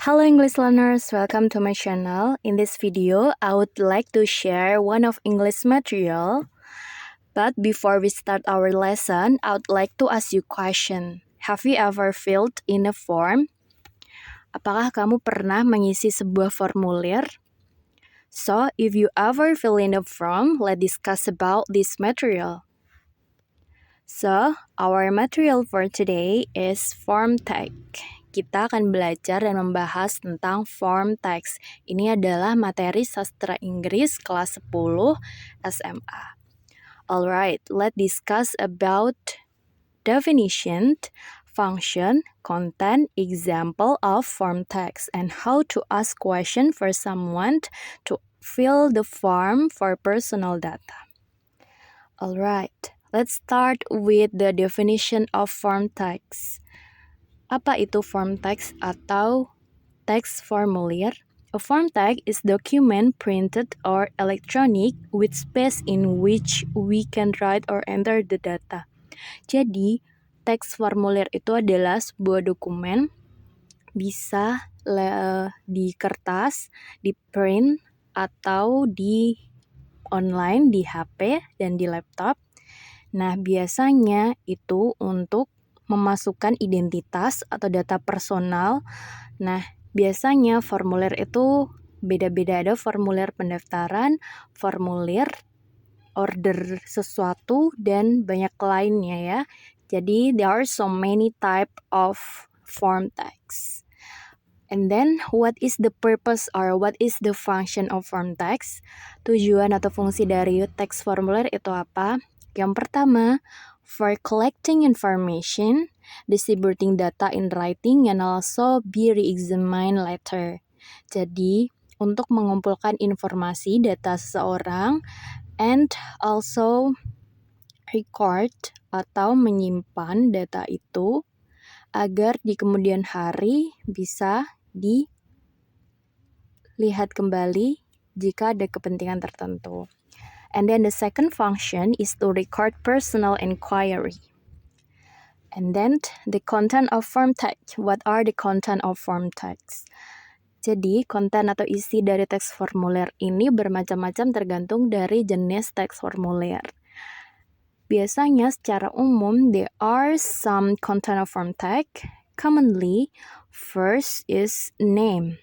Hello English learners, welcome to my channel. In this video, I would like to share one of English material. But before we start our lesson, I would like to ask you a question. Have you ever filled in a form? Apakah kamu pernah mengisi sebuah formulir? So, if you ever fill in a form, let's discuss about this material. So, our material for today is form tag. Kita akan belajar dan membahas tentang form text. Ini adalah materi sastra Inggris kelas 10 SMA. Alright, let's discuss about definition, function, content, example of form text, and how to ask question for someone to fill the form for personal data. Alright, let's start with the definition of form text. Apa itu form text atau text formulir? A form tag is document printed or electronic with space in which we can write or enter the data. Jadi, teks formulir itu adalah sebuah dokumen bisa di kertas, di print, atau di online, di HP, dan di laptop. Nah, biasanya itu untuk memasukkan identitas atau data personal. Nah, biasanya formulir itu beda-beda, ada formulir pendaftaran, formulir order sesuatu, dan banyak lainnya ya. Jadi, there are so many type of form text. And then, what is the purpose or what is the function of form text? Tujuan atau fungsi dari teks formulir itu apa? Yang pertama, for collecting information, distributing data in writing, and also be re-examined later. Jadi, untuk mengumpulkan informasi data seseorang, and also record atau menyimpan data itu agar di kemudian hari bisa dilihat kembali jika ada kepentingan tertentu. And then the second function is to record personal inquiry. And then the content of form text. What are the content of form text? Jadi, konten atau isi dari teks formulir ini bermacam-macam tergantung dari jenis teks formulir. Biasanya secara umum, there are some content of form text. Commonly, first is name.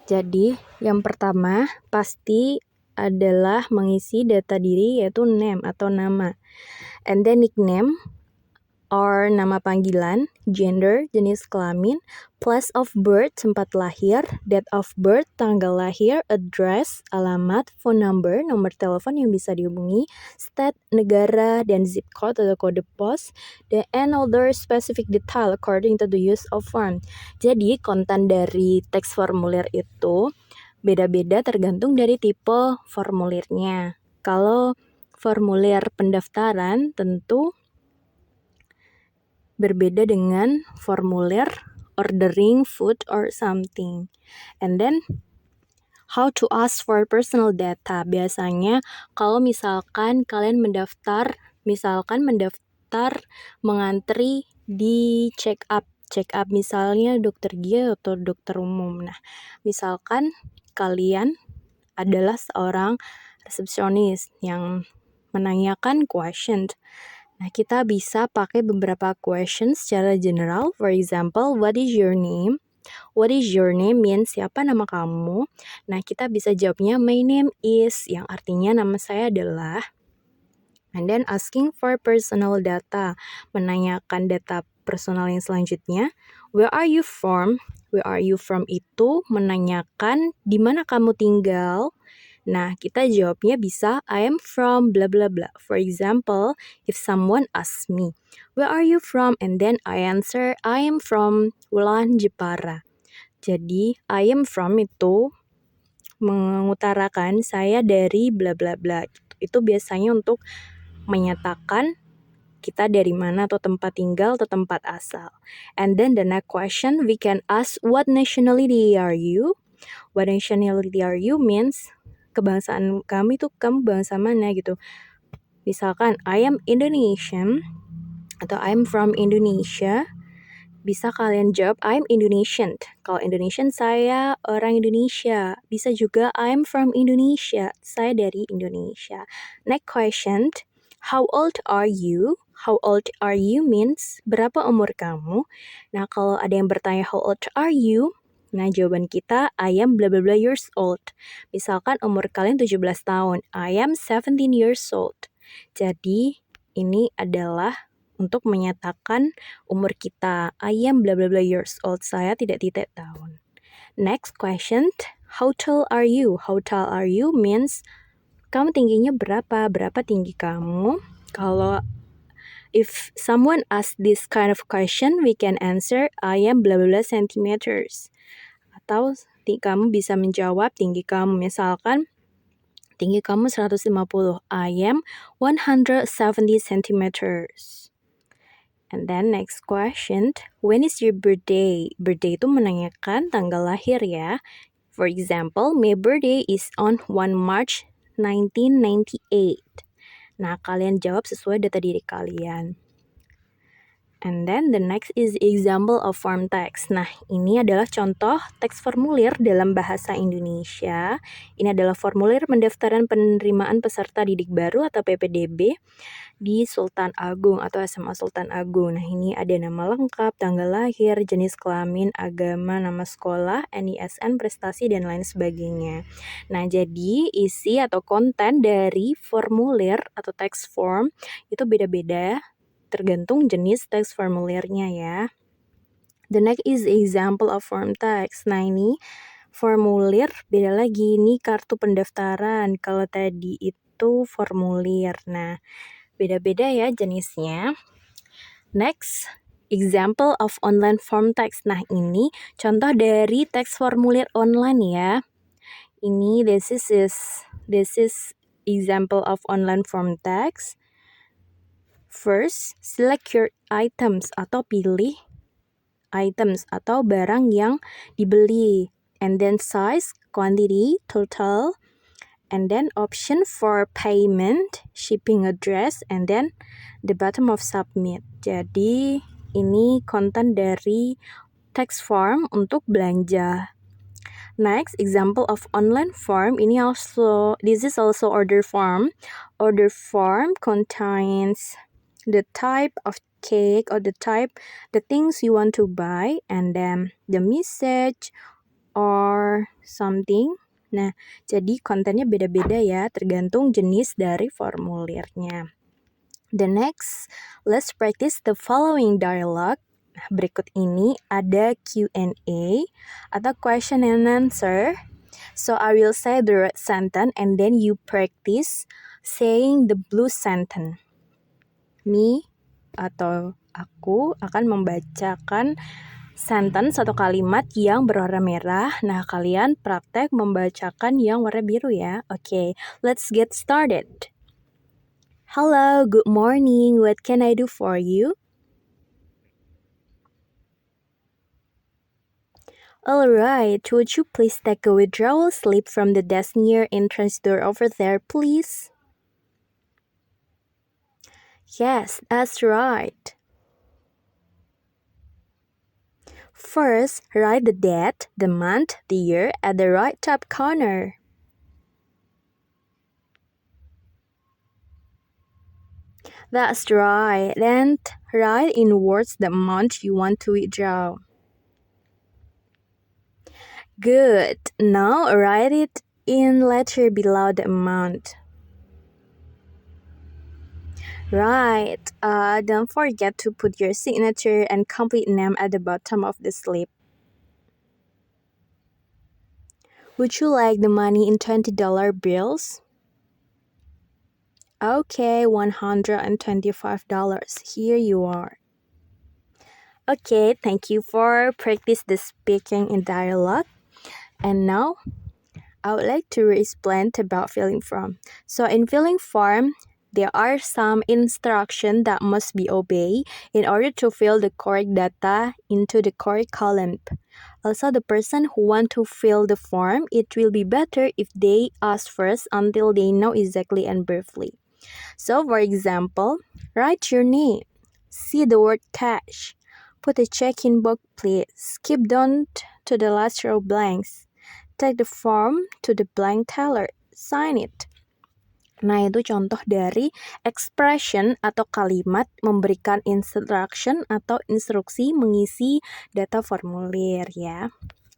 Jadi, yang pertama pasti adalah mengisi data diri yaitu name atau nama. And then nickname or nama panggilan, gender, jenis kelamin, place of birth, tempat lahir, date of birth, tanggal lahir, address, alamat, phone number, nomor telepon yang bisa dihubungi, state, negara, dan zip code atau kode pos, and other specific detail according to the use of form. Jadi, konten dari teks formulir itu beda-beda tergantung dari tipe formulirnya. Kalau formulir pendaftaran tentu berbeda dengan formulir ordering food or something. And then, how to ask for personal data. Biasanya kalau misalkan kalian mendaftar mengantri di check up misalnya dokter gigi atau dokter umum. Nah, misalkan kalian adalah seorang resepsionis yang menanyakan question. Nah, kita bisa pakai beberapa questions secara general. For example, what is your name? What is your name means siapa nama kamu? Nah, kita bisa jawabnya my name is, yang artinya nama saya adalah. And then asking for personal data, menanyakan data personal yang selanjutnya. Where are you from? Where are you from itu menanyakan di mana kamu tinggal. Nah, kita jawabnya bisa I am from bla bla bla. For example, if someone asks me, where are you from? And then I answer, I am from Wulan Jepara. Jadi, I am from itu mengutarakan saya dari bla bla bla. Itu biasanya untuk menyatakan kita dari mana atau tempat tinggal atau tempat asal. And then the next question, we can ask, what nationality are you? What nationality are you means kebangsaan kamu itu kamu bangsa mana gitu. Misalkan I am Indonesian atau I'm from Indonesia. Bisa kalian jawab, I'm Indonesian. Kalau Indonesian, saya orang Indonesia. Bisa juga, I'm from Indonesia. Saya dari Indonesia. Next question, how old are you? How old are you means, berapa umur kamu? Nah, kalau ada yang bertanya, how old are you? Nah, jawaban kita, I am blah blah blah years old. Misalkan umur kalian 17 tahun. I am 17 years old. Jadi, ini adalah untuk menyatakan umur kita. I am blah blah blah years old. Saya tidak titik tahun. Next question, how tall are you? How tall are you means, kamu tingginya berapa? Berapa tinggi kamu? Kalau if someone asks this kind of question, we can answer, I am blah blah blah centimeters. Atau kamu bisa menjawab tinggi kamu. Misalkan, tinggi kamu 150. I am 170 centimeters. And then next question, when is your birthday? Birthday itu menanyakan tanggal lahir ya. For example, my birthday is on 1 March 1998. Nah, kalian jawab sesuai data diri kalian. And then the next is example of form text. Nah, ini adalah contoh teks formulir dalam bahasa Indonesia. Ini adalah formulir pendaftaran penerimaan peserta didik baru atau PPDB di Sultan Agung atau SMA Sultan Agung. Nah, ini ada nama lengkap, tanggal lahir, jenis kelamin, agama, nama sekolah, NISN, prestasi, dan lain sebagainya. Nah, jadi isi atau konten dari formulir atau text form itu beda-beda tergantung jenis teks formulirnya ya. The next is example of form text. Nah, ini formulir beda lagi. Ini kartu pendaftaran. Kalau tadi itu formulir. Nah, beda-beda ya jenisnya. Next, example of online form text. Nah, ini contoh dari teks formulir online ya. Ini this is example of online form text. First, select your items atau pilih items atau barang yang dibeli. And then size, quantity, total, and then option for payment, shipping address, and then the bottom of submit. Jadi ini konten dari text form untuk belanja. Next, example of online form. This is also order form. Order form contains the type of cake or the things you want to buy, and then the message or something. Nah, jadi kontennya beda-beda ya, tergantung jenis dari formulirnya. The next, let's practice the following dialogue. Nah, berikut ini ada Q&A atau question and answer. So I will say the red sentence and then you practice saying the blue sentence. Me atau aku akan membacakan sentence atau kalimat yang berwarna merah. Nah, kalian praktek membacakan yang warna biru ya. Okay, let's get started. Hello, good morning. What can I do for you? Alright, would you please take a withdrawal slip from the desk near entrance door over there, please? Yes, that's right. First, write the date, the month, the year at the right top corner. That's right. Then write in words the amount you want to withdraw. Good. Now write it in letter below the amount. Right. Don't forget to put your signature and complete name at the bottom of the slip. Would you like the money in $20 bills? Okay, $125. Here you are. Okay, thank you for practice the speaking in dialogue. And now, I would like to explain about filling form. So in filling form, there are some instructions that must be obeyed in order to fill the correct data into the correct column. Also, the person who want to fill the form, it will be better if they ask first until they know exactly and briefly. So, for example, write your name. See the word cash. Put a check-in box, please. Skip down to the last row blanks. Take the form to the blank teller. Sign it. Nah, itu contoh dari expression atau kalimat memberikan instruction atau instruksi mengisi data formulir ya.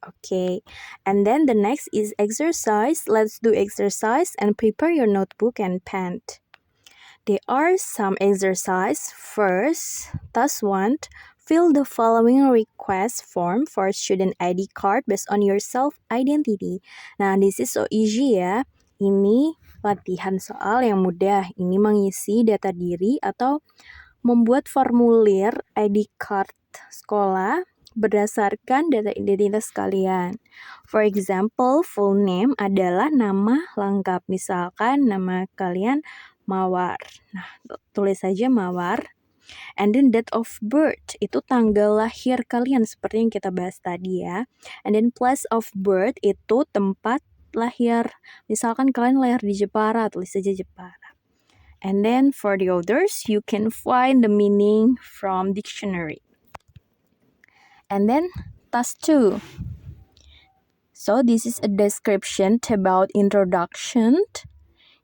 Okay, and then the next is exercise. Let's do exercise and prepare your notebook and pen. There are some exercise. First, task 1. Fill the following request form for student ID card based on your self-identity. Nah, this is so easy ya. Ini latihan soal yang mudah. Ini mengisi data diri atau membuat formulir ID card sekolah berdasarkan data identitas kalian. For example, full name adalah nama lengkap. Misalkan nama kalian Mawar. Nah, tulis saja Mawar. And then date of birth, itu tanggal lahir kalian seperti yang kita bahas tadi ya. And then place of birth itu tempat lahir. Misalkan kalian lahir di Jepara, tulis saja Jepara. And then for the others, you can find the meaning from dictionary. And then task 2. So this is a description about introduction.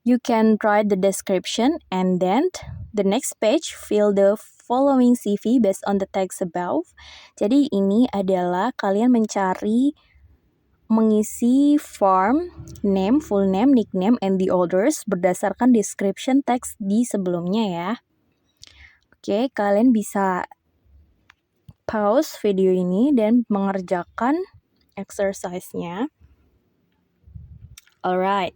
You can write the description and then the next page fill the following CV based on the text above. Jadi ini adalah kalian mengisi form, name, full name, nickname, and the others berdasarkan description text di sebelumnya ya. Oke, kalian bisa pause video ini dan mengerjakan exercise-nya. Alright.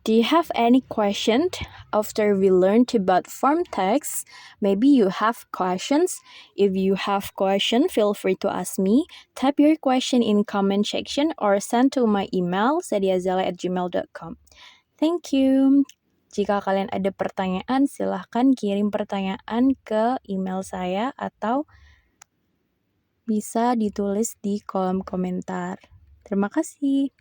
Do you have any question after we learned about form text? Maybe you have questions. If you have question, feel free to ask me. Type your question in comment section or send to my email sediazala@gmail.com. Thank you. Jika kalian ada pertanyaan, silahkan kirim pertanyaan ke email saya atau bisa ditulis di kolom komentar. Terima kasih.